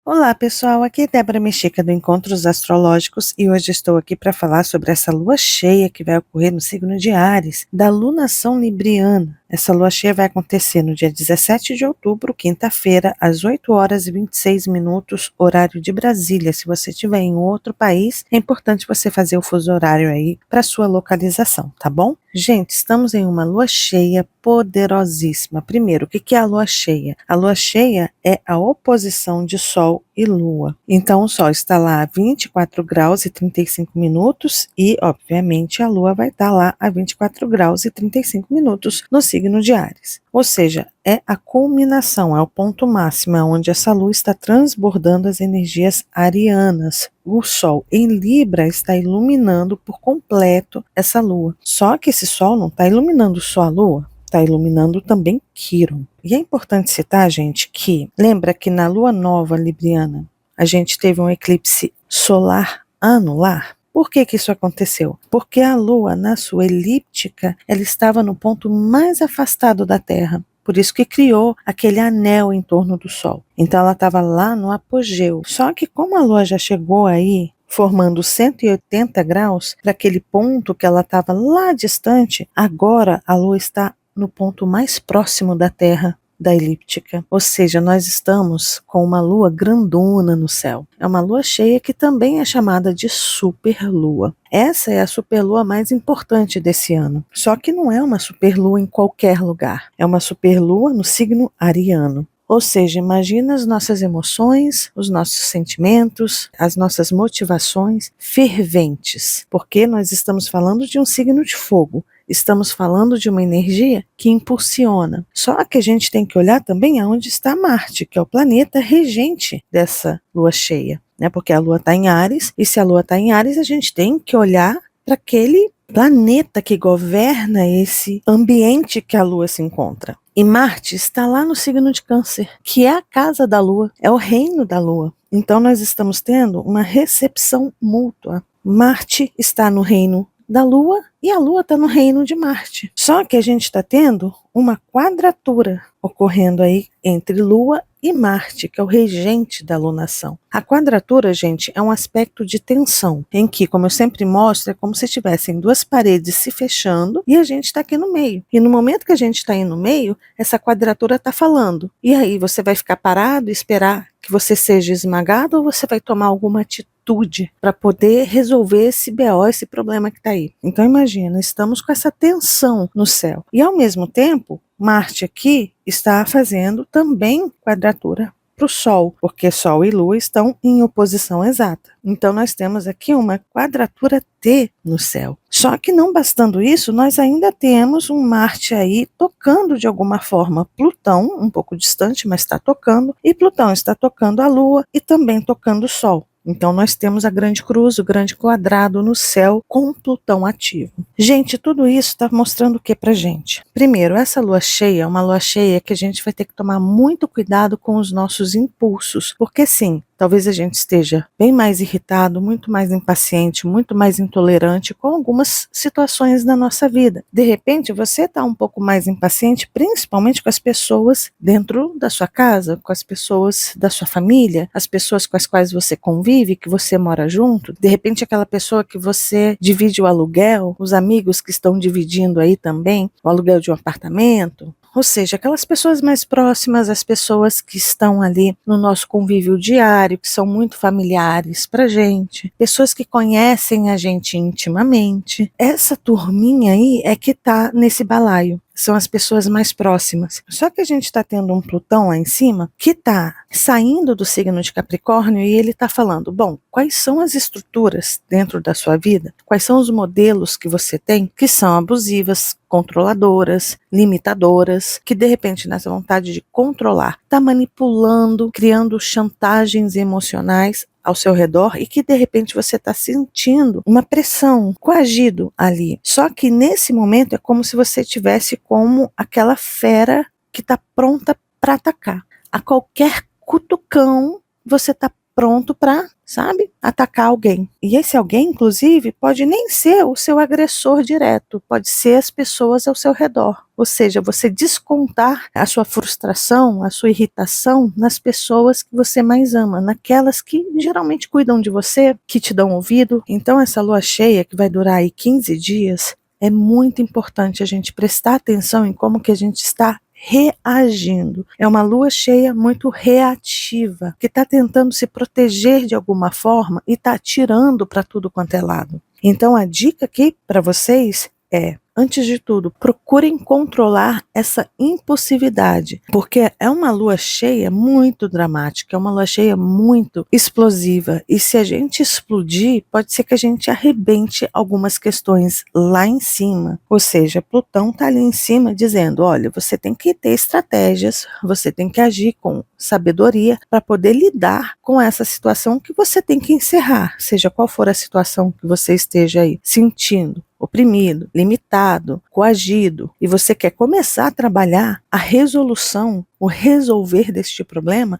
Olá pessoal, aqui é Débora Mexica do Encontros Astrológicos e hoje estou aqui para falar sobre essa lua cheia que vai ocorrer no signo de Áries, da lunação libriana. Essa lua cheia vai acontecer no dia 17 de outubro, quinta-feira, às 8 horas e 26 minutos, horário de Brasília. Se você estiver em outro país, é importante você fazer o fuso horário aí para sua localização, tá bom? Gente, estamos em uma lua cheia poderosíssima. Primeiro, o que é a lua cheia? A lua cheia é a oposição de Sol e Lua. Então, o Sol está lá a 24 graus e 35 minutos e, obviamente, a Lua vai estar lá a 24 graus e 35 minutos no signo de Áries. Ou seja, é a culminação, é o ponto máximo, onde essa lua está transbordando as energias arianas. O Sol em Libra está iluminando por completo essa lua. Só que esse Sol não está iluminando só a lua, está iluminando também Quiron. E é importante citar, gente, que lembra que na lua nova libriana a gente teve um eclipse solar anular. Por que isso aconteceu? Porque a lua, na sua elíptica, ela estava no ponto mais afastado da Terra. Por isso que criou aquele anel em torno do Sol. Então ela estava lá no apogeu. Só que como a lua já chegou aí, formando 180 graus, para aquele ponto que ela estava lá distante, agora a lua está no ponto mais próximo da Terra, da elíptica, ou seja, nós estamos com uma lua grandona no céu. É uma lua cheia que também é chamada de superlua. Essa é a superlua mais importante desse ano, só que não é uma superlua em qualquer lugar, é uma superlua no signo ariano. Ou seja, imagina as nossas emoções, os nossos sentimentos, as nossas motivações ferventes, porque nós estamos falando de um signo de fogo. Estamos falando de uma energia que impulsiona. Só que a gente tem que olhar também aonde está Marte, que é o planeta regente dessa lua cheia, né? Porque a lua está em Áries, e se a lua está em Áries, a gente tem que olhar para aquele planeta que governa esse ambiente que a lua se encontra. E Marte está lá no signo de Câncer, que é a casa da lua, é o reino da lua. Então nós estamos tendo uma recepção mútua. Marte está no reino da Lua e a Lua está no reino de Marte. Só que a gente está tendo uma quadratura ocorrendo aí entre Lua e Marte, que é o regente da lunação. A quadratura, gente, é um aspecto de tensão, em que, como eu sempre mostro, é como se tivessem duas paredes se fechando e a gente está aqui no meio. E no momento que a gente está aí no meio, essa quadratura está falando. E aí, você vai ficar parado e esperar que você seja esmagado ou você vai tomar alguma atitude para poder resolver esse BO, esse problema que está aí? Então imagina, estamos com essa tensão no céu. E ao mesmo tempo, Marte aqui está fazendo também quadratura para o Sol, porque Sol e Lua estão em oposição exata. Então nós temos aqui uma quadratura T no céu. Só que não bastando isso, nós ainda temos um Marte aí tocando de alguma forma Plutão, um pouco distante, mas está tocando, e Plutão está tocando a Lua e também tocando o Sol. Então nós temos a grande cruz, o grande quadrado no céu com Plutão ativo. Gente, tudo isso está mostrando o que pra gente? Primeiro, essa lua cheia é uma lua cheia que a gente vai ter que tomar muito cuidado com os nossos impulsos, porque sim, talvez a gente esteja bem mais irritado, muito mais impaciente, muito mais intolerante com algumas situações da nossa vida. De repente, você está um pouco mais impaciente, principalmente com as pessoas dentro da sua casa, com as pessoas da sua família, as pessoas com as quais você convive, que você mora junto. De repente, aquela pessoa que você divide o aluguel, os amigos que estão dividindo aí também o aluguel de um apartamento. Ou seja, aquelas pessoas mais próximas, as pessoas que estão ali no nosso convívio diário, que são muito familiares pra gente, pessoas que conhecem a gente intimamente. Essa turminha aí é que tá nesse balaio. São as pessoas mais próximas. Só que a gente está tendo um Plutão lá em cima que está saindo do signo de Capricórnio e ele está falando, bom, quais são as estruturas dentro da sua vida? Quais são os modelos que você tem que são abusivas, controladoras, limitadoras, que de repente nessa vontade de controlar, está manipulando, criando chantagens emocionais ao seu redor e que de repente você está sentindo uma pressão, coagido ali. Só que nesse momento é como se você tivesse como aquela fera que está pronta para atacar. A qualquer cutucão você está pronto para, sabe, atacar alguém. E esse alguém, inclusive, pode nem ser o seu agressor direto, pode ser as pessoas ao seu redor. Ou seja, você descontar a sua frustração, a sua irritação nas pessoas que você mais ama, naquelas que geralmente cuidam de você, que te dão ouvido. Então essa lua cheia, que vai durar aí 15 dias, é muito importante a gente prestar atenção em como que a gente está reagindo. É uma lua cheia muito reativa, que está tentando se proteger de alguma forma e está atirando para tudo quanto é lado. Então a dica aqui para vocês é, antes de tudo, procurem controlar essa impulsividade, porque é uma lua cheia muito dramática, é uma lua cheia muito explosiva, e se a gente explodir, pode ser que a gente arrebente algumas questões lá em cima. Ou seja, Plutão está ali em cima dizendo, olha, você tem que ter estratégias, você tem que agir com sabedoria para poder lidar com essa situação que você tem que encerrar, seja qual for a situação que você esteja aí sentindo, oprimido, limitado, coagido, e você quer começar a trabalhar a resolução, o resolver deste problema,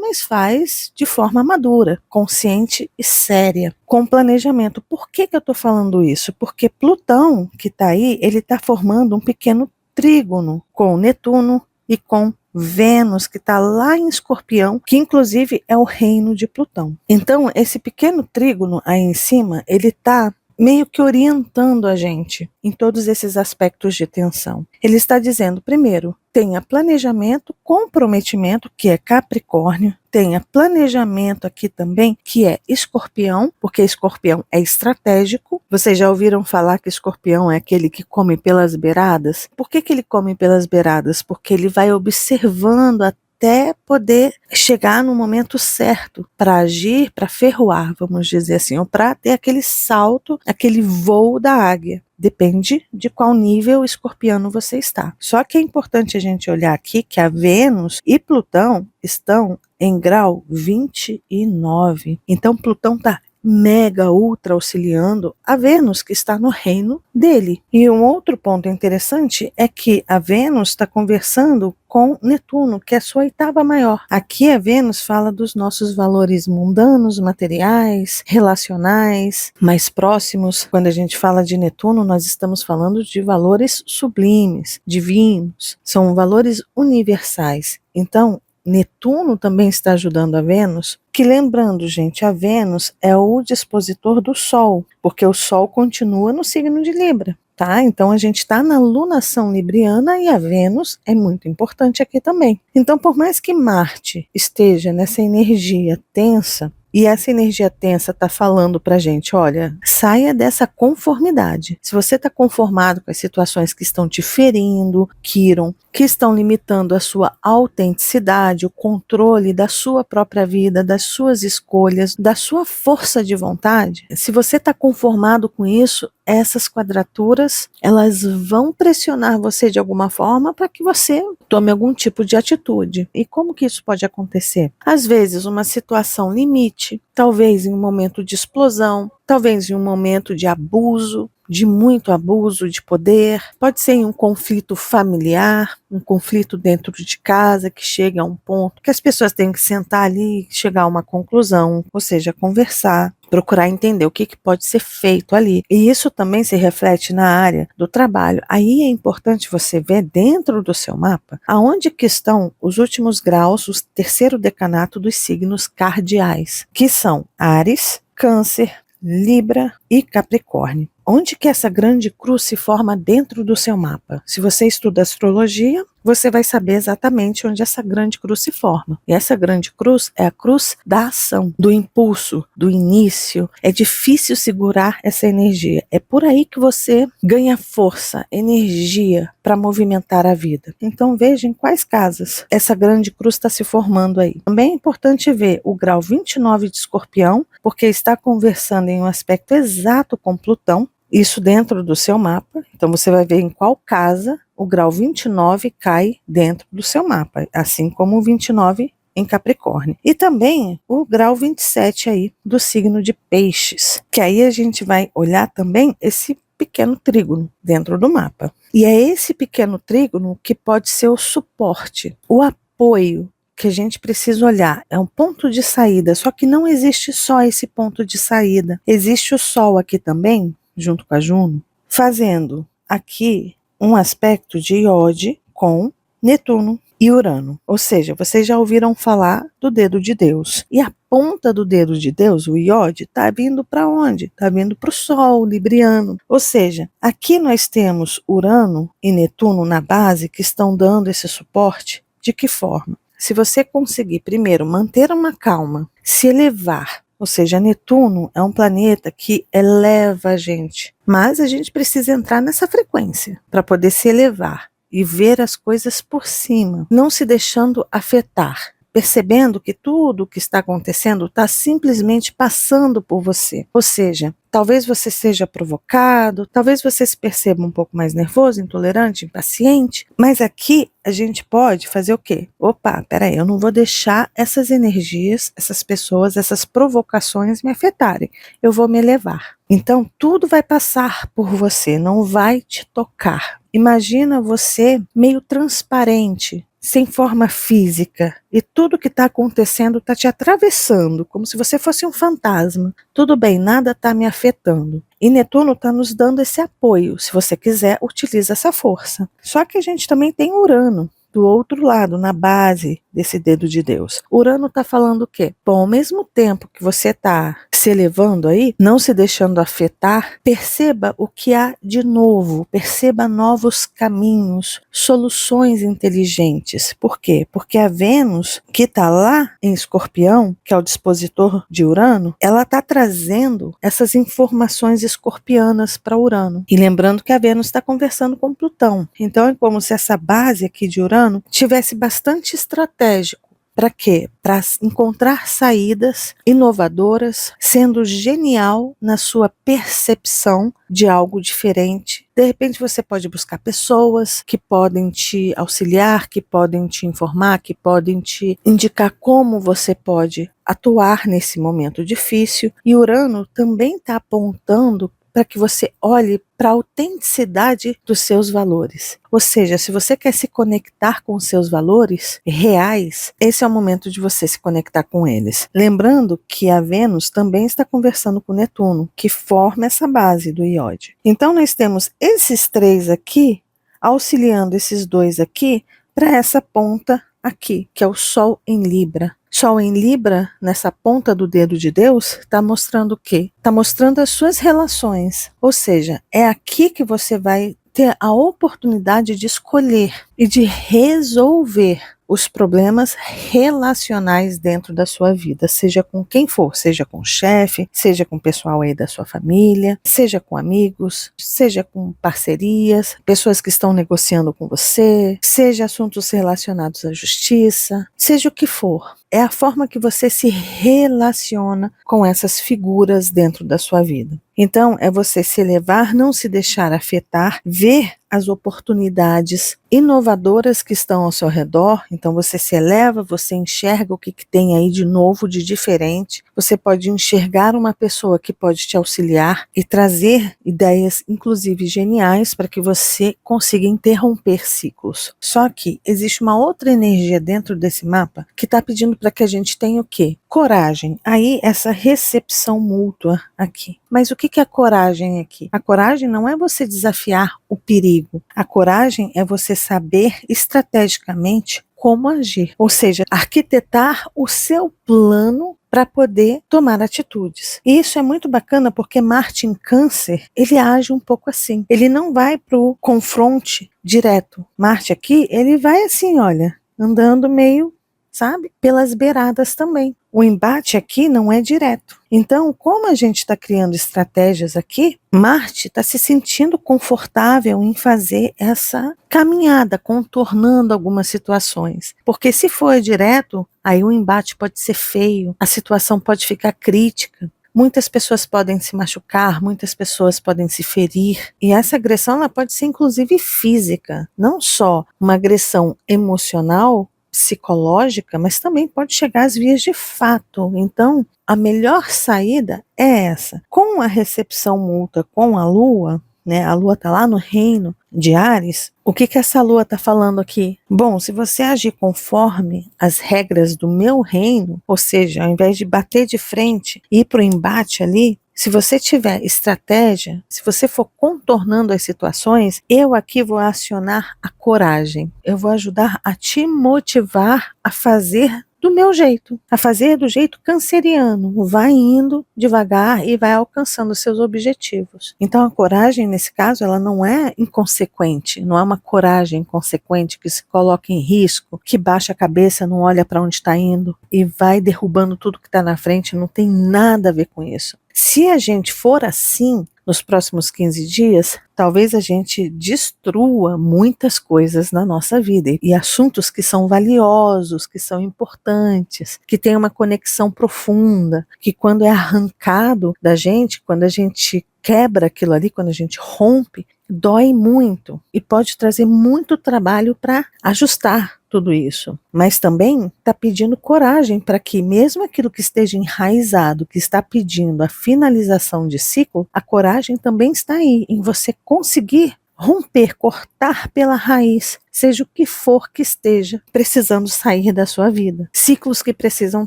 mas faz de forma madura, consciente e séria, com planejamento. Por que eu estou falando isso? Porque Plutão, que está aí, ele está formando um pequeno trígono com Netuno e com Vênus, que está lá em Escorpião, que inclusive é o reino de Plutão. Então, esse pequeno trígono aí em cima, ele está meio que orientando a gente em todos esses aspectos de tensão. Ele está dizendo, primeiro, tenha planejamento, comprometimento, que é Capricórnio, tenha planejamento aqui também, que é Escorpião, porque Escorpião é estratégico. Vocês já ouviram falar que Escorpião é aquele que come pelas beiradas? Por que ele come pelas beiradas? Porque ele vai observando até poder chegar no momento certo para agir, para ferroar, vamos dizer assim, ou para ter aquele salto, aquele voo da águia. Depende de qual nível escorpiano você está. Só que é importante a gente olhar aqui que a Vênus e Plutão estão em grau 29. Então Plutão está mega ultra auxiliando a Vênus, que está no reino dele. E um outro ponto interessante é que a Vênus está conversando com Netuno, que é a sua oitava maior. Aqui a Vênus fala dos nossos valores mundanos, materiais, relacionais, mais próximos. Quando a gente fala de Netuno, nós estamos falando de valores sublimes, divinos, são valores universais. Então, Netuno também está ajudando a Vênus, que lembrando, gente, a Vênus é o dispositor do Sol, porque o Sol continua no signo de Libra, tá? Então a gente está na lunação libriana e a Vênus é muito importante aqui também. Então, por mais que Marte esteja nessa energia tensa, e essa energia tensa está falando para a gente, olha, saia dessa conformidade. Se você está conformado com as situações que estão te ferindo, que estão limitando a sua autenticidade, o controle da sua própria vida, das suas escolhas, da sua força de vontade, se você está conformado com isso, essas quadraturas, elas vão pressionar você de alguma forma para que você tome algum tipo de atitude. E como que isso pode acontecer? Às vezes, uma situação limite, talvez em um momento de explosão, talvez em um momento de abuso, de muito abuso de poder, pode ser em um conflito familiar, um conflito dentro de casa que chega a um ponto que as pessoas têm que sentar ali e chegar a uma conclusão, ou seja, conversar, procurar entender o que pode ser feito ali. E isso também se reflete na área do trabalho. Aí é importante você ver dentro do seu mapa aonde que estão os últimos graus, o terceiro decanato dos signos cardeais, que são Áries, Câncer, Libra e Capricórnio. Onde que essa grande cruz se forma dentro do seu mapa? Se você estuda astrologia, você vai saber exatamente onde essa grande cruz se forma. E essa grande cruz é a cruz da ação, do impulso, do início. É difícil segurar essa energia. É por aí que você ganha força, energia para movimentar a vida. Então veja em quais casas essa grande cruz está se formando aí. Também é importante ver o grau 29 de Escorpião, porque está conversando em um aspecto exato com Plutão, isso dentro do seu mapa. Então você vai ver em qual casa o grau 29 cai dentro do seu mapa, assim como o 29 em Capricórnio. E também o grau 27 aí do signo de Peixes, que aí a gente vai olhar também esse pequeno trígono dentro do mapa. E é esse pequeno trígono que pode ser o suporte, o apoio que a gente precisa olhar, é um ponto de saída, só que não existe só esse ponto de saída. Existe o Sol aqui também, junto com a Juno, fazendo aqui um aspecto de Iode com Netuno e Urano. Ou seja, vocês já ouviram falar do dedo de Deus. E a ponta do dedo de Deus, o Iode, está vindo para onde? Está vindo para o Sol libriano. Ou seja, aqui nós temos Urano e Netuno na base que estão dando esse suporte. De que forma? Se você conseguir, primeiro, manter uma calma, se elevar, ou seja, Netuno é um planeta que eleva a gente, mas a gente precisa entrar nessa frequência para poder se elevar e ver as coisas por cima, não se deixando afetar, percebendo que tudo o que está acontecendo está simplesmente passando por você. Ou seja, talvez você seja provocado, talvez você se perceba um pouco mais nervoso, intolerante, impaciente, mas aqui a gente pode fazer o quê? Opa, peraí, eu não vou deixar essas energias, essas pessoas, essas provocações me afetarem. Eu vou me elevar. Então, tudo vai passar por você, não vai te tocar. Imagina você meio transparente, sem forma física, e tudo que está acontecendo está te atravessando, como se você fosse um fantasma. Tudo bem, nada está me afetando. E Netuno está nos dando esse apoio. Se você quiser, utiliza essa força. Só que a gente também tem Urano do outro lado, na base desse dedo de Deus. Urano está falando o quê? Bom, ao mesmo tempo que você está se elevando aí, não se deixando afetar, perceba o que há de novo, perceba novos caminhos, soluções inteligentes. Por quê? Porque a Vênus, que está lá em Escorpião, que é o dispositor de Urano, ela está trazendo essas informações escorpianas para Urano. E lembrando que a Vênus está conversando com Plutão. Então é como se essa base aqui de Urano tivesse bastante estratégico. Para quê? Para encontrar saídas inovadoras, sendo genial na sua percepção de algo diferente. De repente você pode buscar pessoas que podem te auxiliar, que podem te informar, que podem te indicar como você pode atuar nesse momento difícil. E Urano também está apontando para que você olhe para a autenticidade dos seus valores. Ou seja, se você quer se conectar com os seus valores reais, esse é o momento de você se conectar com eles. Lembrando que a Vênus também está conversando com Netuno, que forma essa base do Iode. Então nós temos esses três aqui, auxiliando esses dois aqui, para essa ponta aqui, que é o Sol em Libra. Sol em Libra, nessa ponta do dedo de Deus, está mostrando o quê? Está mostrando as suas relações. Ou seja, é aqui que você vai ter a oportunidade de escolher e de resolver os problemas relacionais dentro da sua vida, seja com quem for, seja com o chefe, seja com o pessoal aí da sua família, seja com amigos, seja com parcerias, pessoas que estão negociando com você, seja assuntos relacionados à justiça, seja o que for. É a forma que você se relaciona com essas figuras dentro da sua vida. Então, é você se elevar, não se deixar afetar, ver as oportunidades inovadoras que estão ao seu redor. Então você se eleva, você enxerga o que tem aí de novo, de diferente. Você pode enxergar uma pessoa que pode te auxiliar e trazer ideias, inclusive geniais, para que você consiga interromper ciclos. Só que existe uma outra energia dentro desse mapa que está pedindo para que a gente tenha o quê? Coragem. Aí essa recepção mútua aqui. Mas o que é coragem aqui? A coragem não é você desafiar o perigo. A coragem é você saber estrategicamente como agir. Ou seja, arquitetar o seu plano para poder tomar atitudes. E isso é muito bacana porque Marte em Câncer, ele age um pouco assim. Ele não vai para o confronte direto. Marte aqui, ele vai assim, olha, andando meio, sabe, pelas beiradas também. O embate aqui não é direto. Então, como a gente está criando estratégias aqui, Marte está se sentindo confortável em fazer essa caminhada, contornando algumas situações. Porque se for direto, aí o embate pode ser feio, a situação pode ficar crítica. Muitas pessoas podem se machucar, muitas pessoas podem se ferir. E essa agressão ela pode ser inclusive física, não só uma agressão emocional, psicológica, mas também pode chegar às vias de fato. Então, a melhor saída é essa. Com a recepção mútua com a Lua, né, a Lua está lá no reino de Áries, o que essa lua está falando aqui? Bom, se você agir conforme as regras do meu reino, ou seja, ao invés de bater de frente e ir para o embate ali, se você tiver estratégia, se você for contornando as situações, eu aqui vou acionar a coragem. Eu vou ajudar a te motivar a fazer do meu jeito, a fazer do jeito canceriano. Vai indo devagar e vai alcançando seus objetivos. Então a coragem, nesse caso, ela não é inconsequente, não é uma coragem inconsequente que se coloca em risco, que baixa a cabeça, não olha para onde está indo e vai derrubando tudo que está na frente, não tem nada a ver com isso. Se a gente for assim, nos próximos 15 dias, talvez a gente destrua muitas coisas na nossa vida e assuntos que são valiosos, que são importantes, que têm uma conexão profunda, que quando é arrancado da gente, quando a gente quebra aquilo ali, quando a gente rompe, dói muito e pode trazer muito trabalho para ajustar tudo isso. Mas também está pedindo coragem para que mesmo aquilo que esteja enraizado, que está pedindo a finalização de ciclo, a coragem também está aí, em você conseguir romper, cortar pela raiz, seja o que for que esteja precisando sair da sua vida. Ciclos que precisam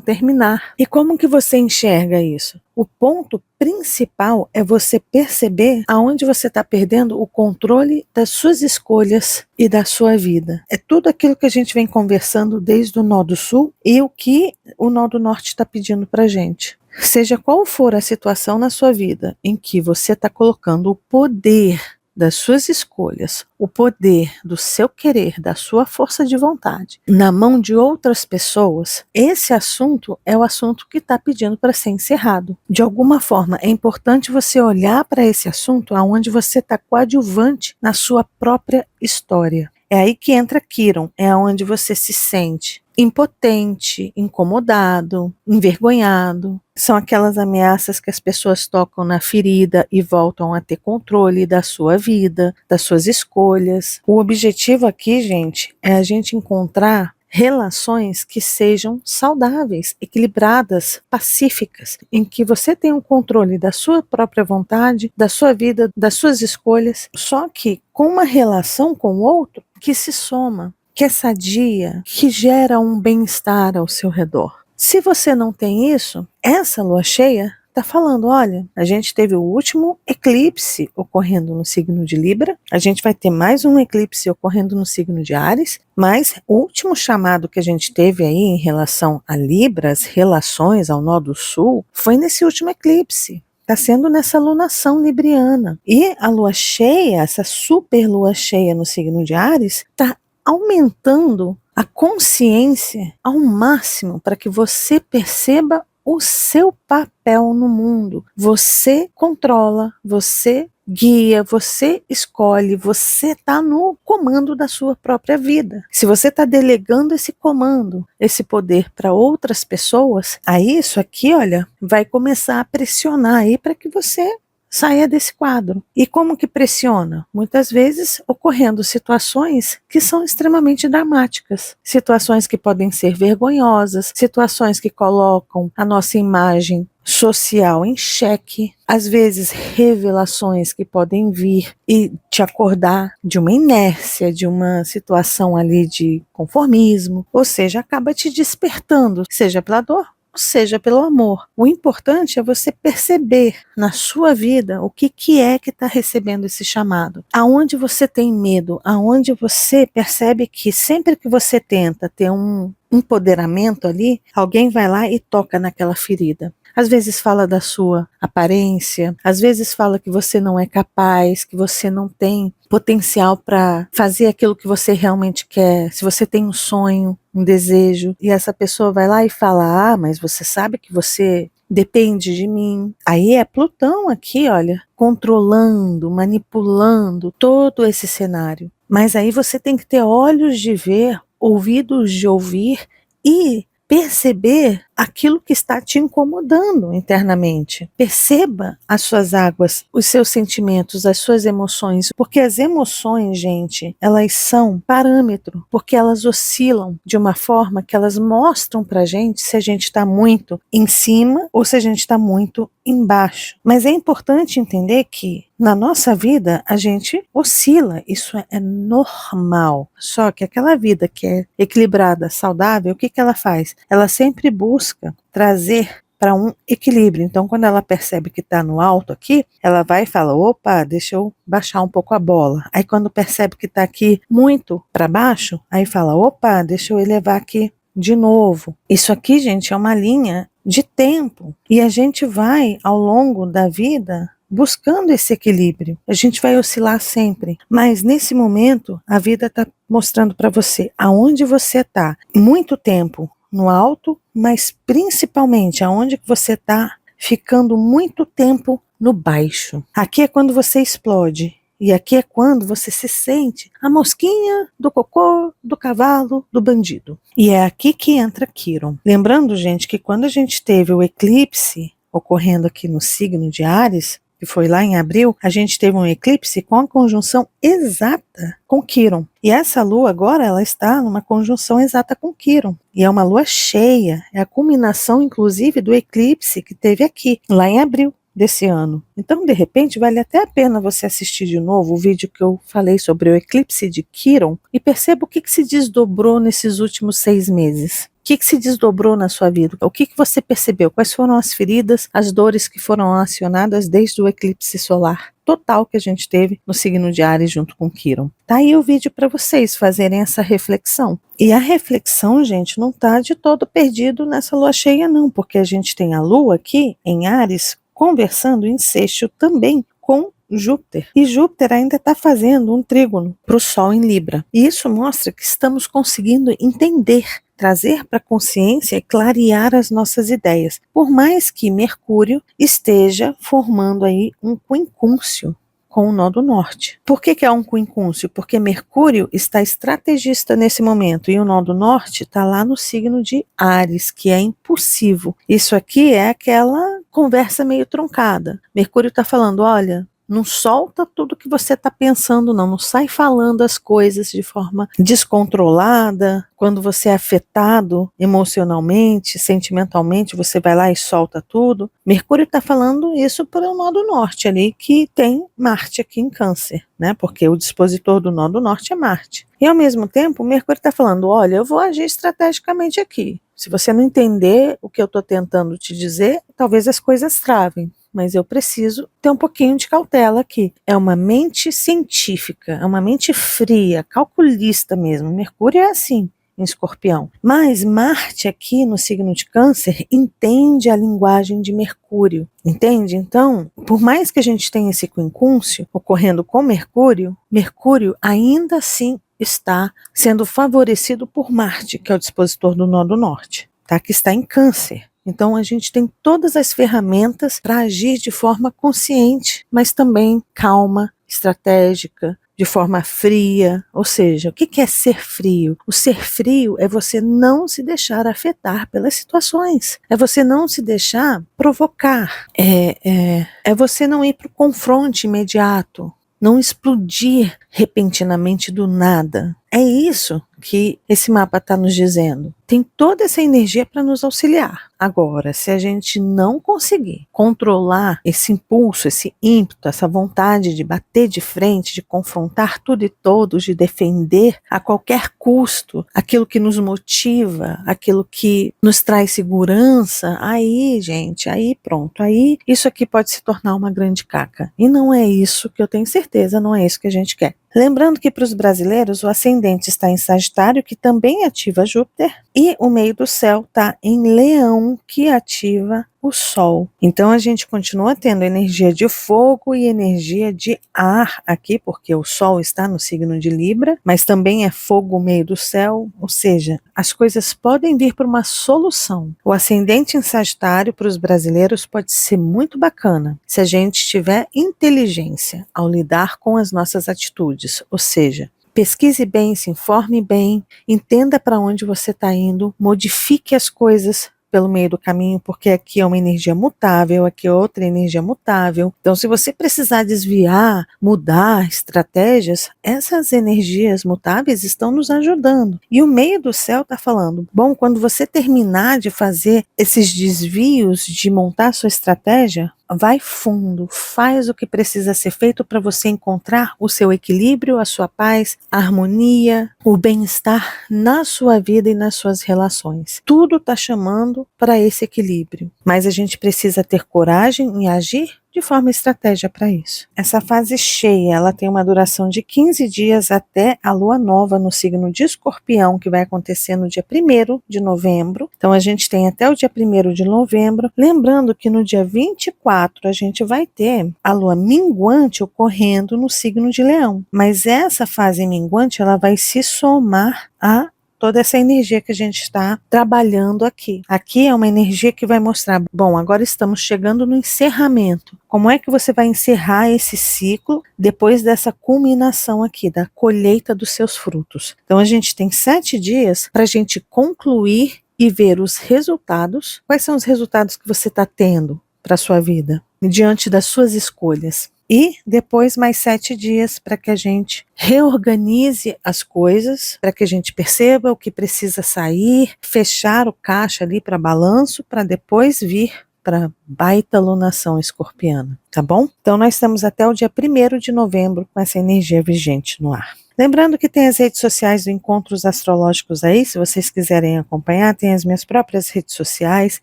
terminar. E como que você enxerga isso? O ponto principal é você perceber aonde você está perdendo o controle das suas escolhas e da sua vida. É tudo aquilo que a gente vem conversando desde o Nó do Sul e o que o Nó do Norte está pedindo para a gente. Seja qual for a situação na sua vida em que você está colocando o poder das suas escolhas, o poder do seu querer, da sua força de vontade, na mão de outras pessoas, esse assunto é o assunto que está pedindo para ser encerrado. De alguma forma, é importante você olhar para esse assunto aonde você está coadjuvante na sua própria história. É aí que entra Quiron, é onde você se sente impotente, incomodado, envergonhado. São aquelas ameaças que as pessoas tocam na ferida e voltam a ter controle da sua vida, das suas escolhas. O objetivo aqui, gente, é a gente encontrar relações que sejam saudáveis, equilibradas, pacíficas, em que você tenha o controle da sua própria vontade, da sua vida, das suas escolhas, só que com uma relação com o outro que se soma, que é sadia, que gera um bem-estar ao seu redor. Se você não tem isso, essa lua cheia está falando, olha, a gente teve o último eclipse ocorrendo no signo de Libra, a gente vai ter mais um eclipse ocorrendo no signo de Áries, mas o último chamado que a gente teve aí em relação a Libra, as relações ao Nó do Sul, foi nesse último eclipse. Está sendo nessa lunação libriana. E a lua cheia, essa super lua cheia no signo de Áries, está aumentando a consciência ao máximo para que você perceba o seu papel no mundo. Você controla, você guia, você escolhe, você está no comando da sua própria vida. Se você está delegando esse comando, esse poder para outras pessoas, aí isso aqui, olha, vai começar a pressionar aí para que você saia desse quadro. E como que pressiona? Muitas vezes ocorrendo situações que são extremamente dramáticas, situações que podem ser vergonhosas, situações que colocam a nossa imagem social em xeque, às vezes revelações que podem vir e te acordar de uma inércia, de uma situação ali de conformismo, ou seja, acaba te despertando, seja pela dor, seja pelo amor. O importante é você perceber na sua vida o que é que está recebendo esse chamado. Aonde você tem medo, aonde você percebe que sempre que você tenta ter um empoderamento ali, alguém vai lá e toca naquela ferida. Às vezes fala da sua aparência, às vezes fala que você não é capaz, que você não tem potencial para fazer aquilo que você realmente quer. Se você tem um sonho, um desejo, e essa pessoa vai lá e fala, mas você sabe que você depende de mim. Aí é Plutão aqui, olha, controlando, manipulando todo esse cenário. Mas aí você tem que ter olhos de ver, ouvidos de ouvir e perceber aquilo que está te incomodando internamente. Perceba as suas águas, os seus sentimentos, as suas emoções, porque as emoções, gente, elas são parâmetro, porque elas oscilam de uma forma que elas mostram pra gente se a gente está muito em cima ou se a gente está muito embaixo. Mas é importante entender que na nossa vida a gente oscila, isso é normal. Só que aquela vida que é equilibrada, saudável, o que ela faz? Ela sempre busca trazer para um equilíbrio. Então, quando ela percebe que está no alto aqui, ela vai e fala, opa, deixa eu baixar um pouco a bola. Aí quando percebe que está aqui muito para baixo, aí fala, opa, deixa eu elevar aqui de novo. Isso aqui, gente, é uma linha de tempo. E a gente vai, ao longo da vida, buscando esse equilíbrio. A gente vai oscilar sempre. Mas nesse momento, a vida está mostrando para você aonde você está. Muito tempo no alto, mas principalmente aonde que você está ficando muito tempo no baixo. Aqui é quando você explode. E aqui é quando você se sente a mosquinha do cocô, do cavalo, do bandido. E é aqui que entra Quiron. Lembrando, gente, que quando a gente teve o eclipse ocorrendo aqui no signo de Áries, que foi lá em abril, a gente teve um eclipse com a conjunção exata com Quiron. E essa lua agora, ela está numa conjunção exata com Quiron. E é uma lua cheia, é a culminação, inclusive, do eclipse que teve aqui, lá em abril desse ano. Então, de repente, vale até a pena você assistir de novo o vídeo que eu falei sobre o eclipse de Quiron e perceba o que se desdobrou nesses últimos 6 meses. O que se desdobrou na sua vida? O que você percebeu? Quais foram as feridas, as dores que foram acionadas desde o eclipse solar total que a gente teve no signo de Áries junto com Quiron? Tá aí o vídeo para vocês fazerem essa reflexão. E a reflexão, gente, não tá de todo perdido nessa lua cheia não, porque a gente tem a lua aqui em Áries conversando em sexto também com Júpiter. E Júpiter ainda está fazendo um trígono para o Sol em Libra. E isso mostra que estamos conseguindo entender, trazer para a consciência e clarear as nossas ideias. Por mais que Mercúrio esteja formando aí um quincúncio com o nó do norte. Por que é um quincúncio? Porque Mercúrio está estrategista nesse momento e o nó do norte está lá no signo de Áries, que é impulsivo. Isso aqui é aquela conversa meio truncada. Mercúrio está falando, olha, não solta tudo que você está pensando, não sai falando as coisas de forma descontrolada. Quando você é afetado emocionalmente, sentimentalmente, você vai lá e solta tudo. Mercúrio está falando isso para o nó do norte ali, que tem Marte aqui em Câncer, né? Porque o dispositor do nó do norte é Marte. E ao mesmo tempo, Mercúrio está falando, olha, eu vou agir estrategicamente aqui. Se você não entender o que eu estou tentando te dizer, talvez as coisas travem. Mas eu preciso ter um pouquinho de cautela aqui. É uma mente científica, é uma mente fria, calculista mesmo. Mercúrio é assim, em Escorpião. Mas Marte aqui no signo de Câncer entende a linguagem de Mercúrio, entende? Então, por mais que a gente tenha esse quincúncio ocorrendo com Mercúrio, Mercúrio ainda assim está sendo favorecido por Marte, que é o dispositor do nó do norte, tá? Que está em Câncer. Então a gente tem todas as ferramentas para agir de forma consciente, mas também calma, estratégica, de forma fria. Ou seja, o que é ser frio? O ser frio é você não se deixar afetar pelas situações, é você não se deixar provocar, é você não ir para o confronto imediato, não explodir repentinamente do nada. É isso que esse mapa está nos dizendo. Tem toda essa energia para nos auxiliar. Agora, se a gente não conseguir controlar esse impulso, esse ímpeto, essa vontade de bater de frente, de confrontar tudo e todos, de defender a qualquer custo aquilo que nos motiva, aquilo que nos traz segurança, aí, gente, aí pronto, aí isso aqui pode se tornar uma grande caca. E não é isso que eu tenho certeza, não é isso que a gente quer. Lembrando que para os brasileiros o ascendente está em Sagitário, que também ativa Júpiter, e o meio do céu está em Leão, que ativa o Sol. Então a gente continua tendo energia de fogo e energia de ar aqui, porque o Sol está no signo de Libra, mas também é fogo o meio do céu, ou seja, as coisas podem vir para uma solução. O ascendente em Sagitário para os brasileiros pode ser muito bacana se a gente tiver inteligência ao lidar com as nossas atitudes, ou seja, pesquise bem, se informe bem, entenda para onde você está indo, modifique as coisas pelo meio do caminho, porque aqui é uma energia mutável, aqui é outra energia mutável. Então, se você precisar desviar, mudar estratégias, essas energias mutáveis estão nos ajudando. E o meio do céu está falando, bom, quando você terminar de fazer esses desvios, de montar sua estratégia, vai fundo, faz o que precisa ser feito para você encontrar o seu equilíbrio, a sua paz, a harmonia, o bem-estar na sua vida e nas suas relações. Tudo está chamando para esse equilíbrio, mas a gente precisa ter coragem e agir de forma estratégia para isso. Essa fase cheia, ela tem uma duração de 15 dias até a lua nova no signo de Escorpião, que vai acontecer no dia 1º de novembro. Então a gente tem até o dia 1º de novembro. Lembrando que no dia 24 a gente vai ter a lua minguante ocorrendo no signo de Leão. Mas essa fase minguante, ela vai se somar a toda essa energia que a gente está trabalhando aqui. Aqui é uma energia que vai mostrar, bom, agora estamos chegando no encerramento. Como é que você vai encerrar esse ciclo depois dessa culminação aqui, da colheita dos seus frutos? Então a gente tem 7 dias para a gente concluir e ver os resultados. Quais são os resultados que você está tendo para a sua vida, diante das suas escolhas? E depois mais 7 dias para que a gente reorganize as coisas, para que a gente perceba o que precisa sair, fechar o caixa ali para balanço, para depois vir para baita lunação escorpiana, tá bom? Então nós estamos até o dia 1º de novembro com essa energia vigente no ar. Lembrando que tem as redes sociais do Encontros Astrológicos aí, se vocês quiserem acompanhar, tem as minhas próprias redes sociais.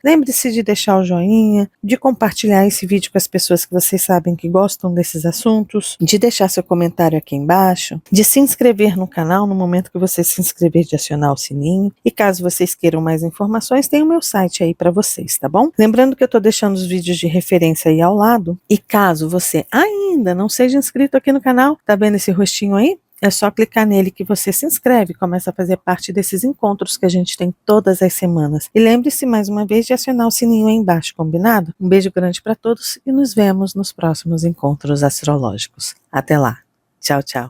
Lembre-se de deixar o joinha, de compartilhar esse vídeo com as pessoas que vocês sabem que gostam desses assuntos, de deixar seu comentário aqui embaixo, de se inscrever no canal no momento que você se inscrever, de acionar o sininho. E caso vocês queiram mais informações, tem o meu site aí para vocês, tá bom? Lembrando que eu estou deixando os vídeos de referência aí ao lado. E caso você ainda não seja inscrito aqui no canal, tá vendo esse rostinho aí? É só clicar nele que você se inscreve e começa a fazer parte desses encontros que a gente tem todas as semanas. E lembre-se mais uma vez de acionar o sininho aí embaixo, combinado? Um beijo grande para todos e nos vemos nos próximos encontros astrológicos. Até lá. Tchau, tchau.